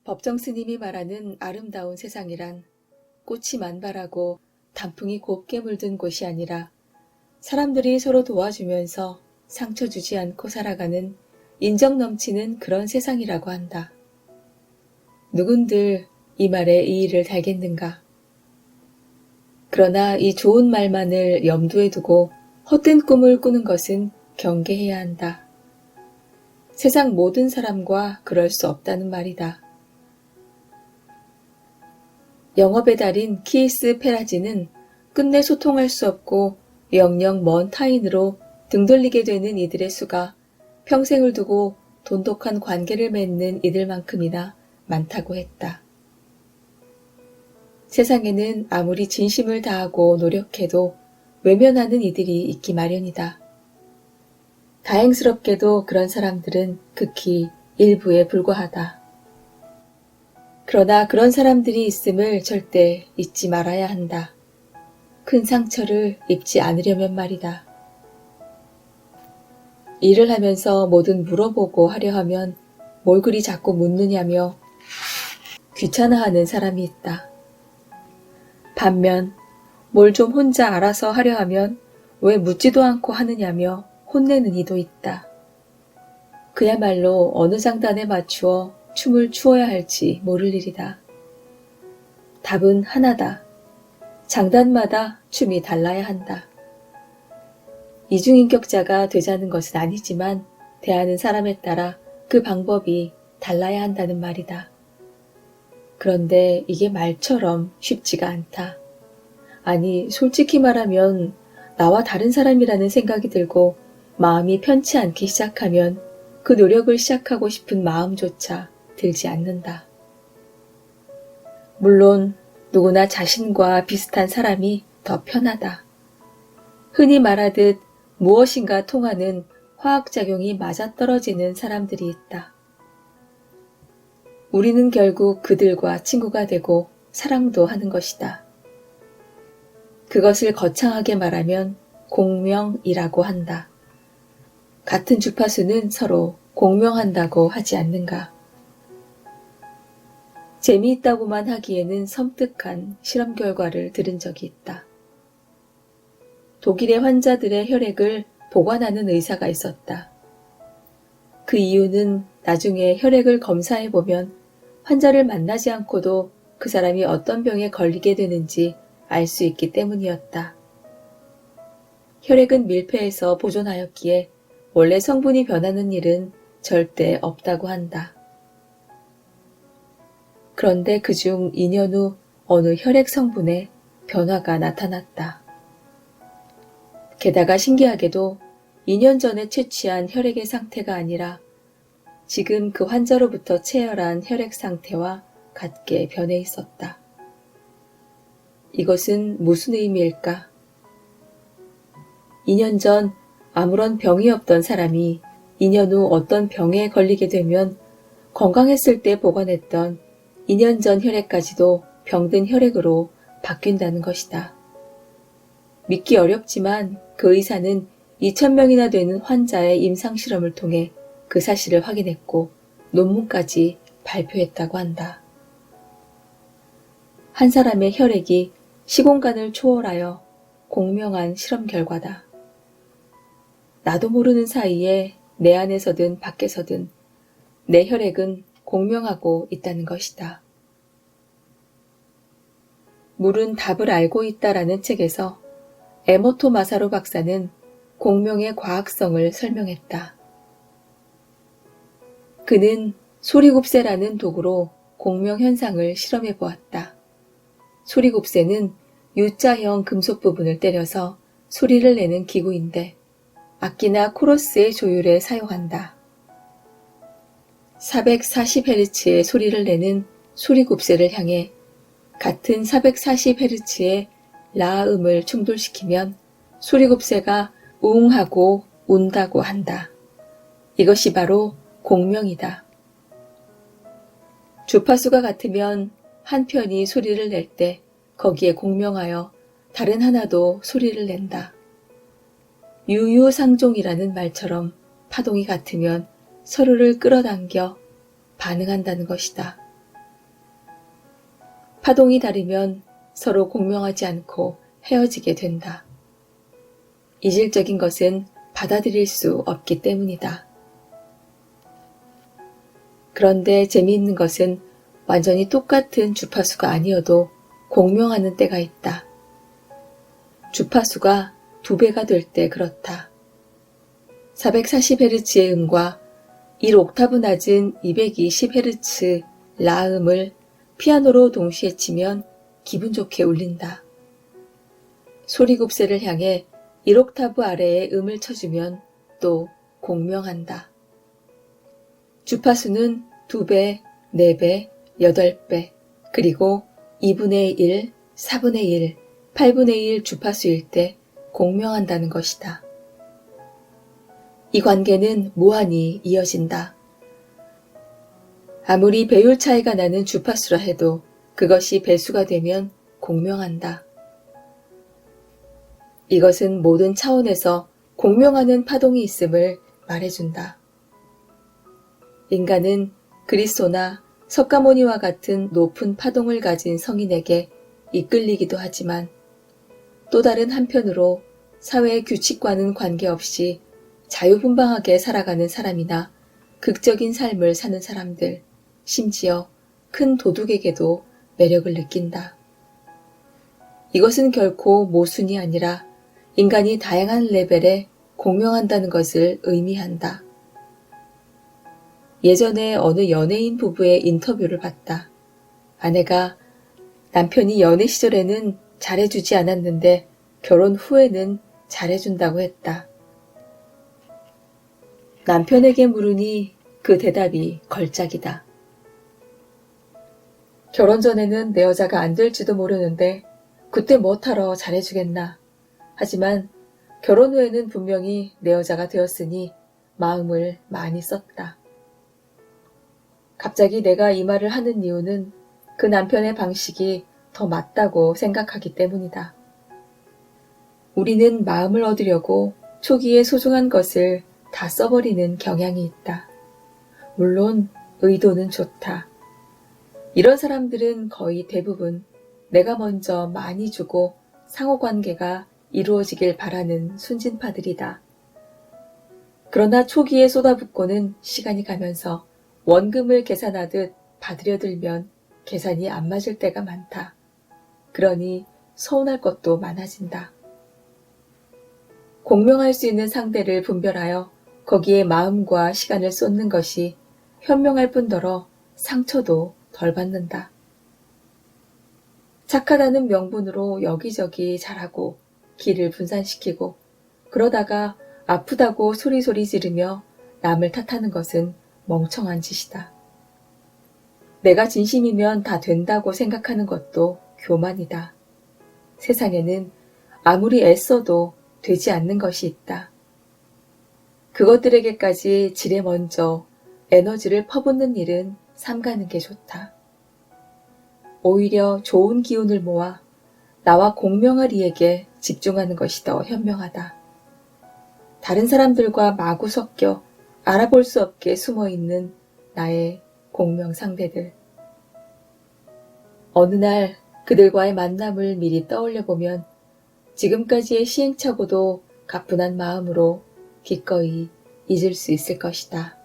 법정 스님이 말하는 아름다운 세상이란 꽃이 만발하고 단풍이 곱게 물든 곳이 아니라 사람들이 서로 도와주면서 상처 주지 않고 살아가는 인정 넘치는 그런 세상이라고 한다. 누군들 이 말에 이의를 달겠는가? 그러나 이 좋은 말만을 염두에 두고 헛된 꿈을 꾸는 것은 경계해야 한다. 세상 모든 사람과 그럴 수 없다는 말이다. 영업의 달인 키이스 페라지는 끝내 소통할 수 없고 영영 먼 타인으로 등 돌리게 되는 이들의 수가 평생을 두고 돈독한 관계를 맺는 이들만큼이나 많다고 했다. 세상에는 아무리 진심을 다하고 노력해도 외면하는 이들이 있기 마련이다. 다행스럽게도 그런 사람들은 극히 일부에 불과하다. 그러나 그런 사람들이 있음을 절대 잊지 말아야 한다. 큰 상처를 입지 않으려면 말이다. 일을 하면서 뭐든 물어보고 하려 하면 뭘 그리 자꾸 묻느냐며 귀찮아하는 사람이 있다. 반면 뭘 좀 혼자 알아서 하려 하면 왜 묻지도 않고 하느냐며 혼내는 이도 있다. 그야말로 어느 장단에 맞추어 춤을 추어야 할지 모를 일이다. 답은 하나다. 장단마다 춤이 달라야 한다. 이중인격자가 되자는 것은 아니지만 대하는 사람에 따라 그 방법이 달라야 한다는 말이다. 그런데 이게 말처럼 쉽지가 않다. 아니, 솔직히 말하면 나와 다른 사람이라는 생각이 들고 마음이 편치 않기 시작하면 그 노력을 시작하고 싶은 마음조차 들지 않는다. 물론 누구나 자신과 비슷한 사람이 더 편하다. 흔히 말하듯 무엇인가 통하는 화학작용이 맞아떨어지는 사람들이 있다. 우리는 결국 그들과 친구가 되고 사랑도 하는 것이다. 그것을 거창하게 말하면 공명이라고 한다. 같은 주파수는 서로 공명한다고 하지 않는가? 재미있다고만 하기에는 섬뜩한 실험 결과를 들은 적이 있다. 독일의 환자들의 혈액을 보관하는 의사가 있었다. 그 이유는 나중에 혈액을 검사해보면 환자를 만나지 않고도 그 사람이 어떤 병에 걸리게 되는지 알 수 있기 때문이었다. 혈액은 밀폐해서 보존하였기에 원래 성분이 변하는 일은 절대 없다고 한다. 그런데 그중 2년 후 어느 혈액 성분에 변화가 나타났다. 게다가 신기하게도 2년 전에 채취한 혈액의 상태가 아니라 지금 그 환자로부터 채혈한 혈액 상태와 같게 변해 있었다. 이것은 무슨 의미일까? 2년 전 아무런 병이 없던 사람이 2년 후 어떤 병에 걸리게 되면 건강했을 때 보관했던 2년 전 혈액까지도 병든 혈액으로 바뀐다는 것이다. 믿기 어렵지만 그 의사는 2,000명이나 되는 환자의 임상실험을 통해 그 사실을 확인했고 논문까지 발표했다고 한다. 한 사람의 혈액이 시공간을 초월하여 공명한 실험 결과다. 나도 모르는 사이에 내 안에서든 밖에서든 내 혈액은 공명하고 있다는 것이다. 물은 답을 알고 있다라는 책에서 에모토 마사로 박사는 공명의 과학성을 설명했다. 그는 소리곱새라는 도구로 공명 현상을 실험해 보았다. 소리곱새는 U자형 금속 부분을 때려서 소리를 내는 기구인데 악기나 코러스의 조율에 사용한다. 440Hz의 소리를 내는 소리곱새를 향해 같은 440Hz의 라음을 충돌시키면 소리곱새가 우웅하고 운다고 한다. 이것이 바로 공명이다. 주파수가 같으면 한 편이 소리를 낼 때 거기에 공명하여 다른 하나도 소리를 낸다. 유유상종이라는 말처럼 파동이 같으면 서로를 끌어당겨 반응한다는 것이다. 파동이 다르면 서로 공명하지 않고 헤어지게 된다. 이질적인 것은 받아들일 수 없기 때문이다. 그런데 재미있는 것은 완전히 똑같은 주파수가 아니어도 공명하는 때가 있다. 주파수가 2배가 될 때 그렇다. 440Hz의 음과 1옥타브 낮은 220Hz 라음을 피아노로 동시에 치면 기분 좋게 울린다. 소리굽새를 향해 1옥타브 아래의 음을 쳐주면 또 공명한다. 주파수는 2배, 4배, 8배, 그리고 2분의 1, 4분의 1, 8분의 1 주파수일 때 공명한다는 것이다. 이 관계는 무한히 이어진다. 아무리 배율 차이가 나는 주파수라 해도 그것이 배수가 되면 공명한다. 이것은 모든 차원에서 공명하는 파동이 있음을 말해준다. 인간은 그리스도나 석가모니와 같은 높은 파동을 가진 성인에게 이끌리기도 하지만 또 다른 한편으로 사회의 규칙과는 관계없이 자유분방하게 살아가는 사람이나 극적인 삶을 사는 사람들, 심지어 큰 도둑에게도 매력을 느낀다. 이것은 결코 모순이 아니라 인간이 다양한 레벨에 공명한다는 것을 의미한다. 예전에 어느 연예인 부부의 인터뷰를 봤다. 아내가 남편이 연애 시절에는 잘해주지 않았는데 결혼 후에는 잘해준다고 했다. 남편에게 물으니 그 대답이 걸작이다. 결혼 전에는 내 여자가 안 될지도 모르는데 그때 뭐하러 잘해주겠나. 하지만 결혼 후에는 분명히 내 여자가 되었으니 마음을 많이 썼다. 갑자기 내가 이 말을 하는 이유는 그 남편의 방식이 더 맞다고 생각하기 때문이다. 우리는 마음을 얻으려고 초기에 소중한 것을 다 써버리는 경향이 있다. 물론 의도는 좋다. 이런 사람들은 거의 대부분 내가 먼저 많이 주고 상호관계가 이루어지길 바라는 순진파들이다. 그러나 초기에 쏟아붓고는 시간이 가면서 원금을 계산하듯 받으려 들면 계산이 안 맞을 때가 많다. 그러니 서운할 것도 많아진다. 공명할 수 있는 상대를 분별하여 거기에 마음과 시간을 쏟는 것이 현명할 뿐더러 상처도 덜 받는다. 착하다는 명분으로 여기저기 잘하고 기를 분산시키고 그러다가 아프다고 소리소리 지르며 남을 탓하는 것은 멍청한 짓이다. 내가 진심이면 다 된다고 생각하는 것도 교만이다. 세상에는 아무리 애써도 되지 않는 것이 있다. 그것들에게까지 지레 먼저 에너지를 퍼붓는 일은 삼가는 게 좋다. 오히려 좋은 기운을 모아 나와 공명할 이에게 집중하는 것이 더 현명하다. 다른 사람들과 마구 섞여 알아볼 수 없게 숨어있는 나의 공명 상대들. 어느 날 그들과의 만남을 미리 떠올려 보면 지금까지의 시행착오도 가뿐한 마음으로 기꺼이 잊을 수 있을 것이다.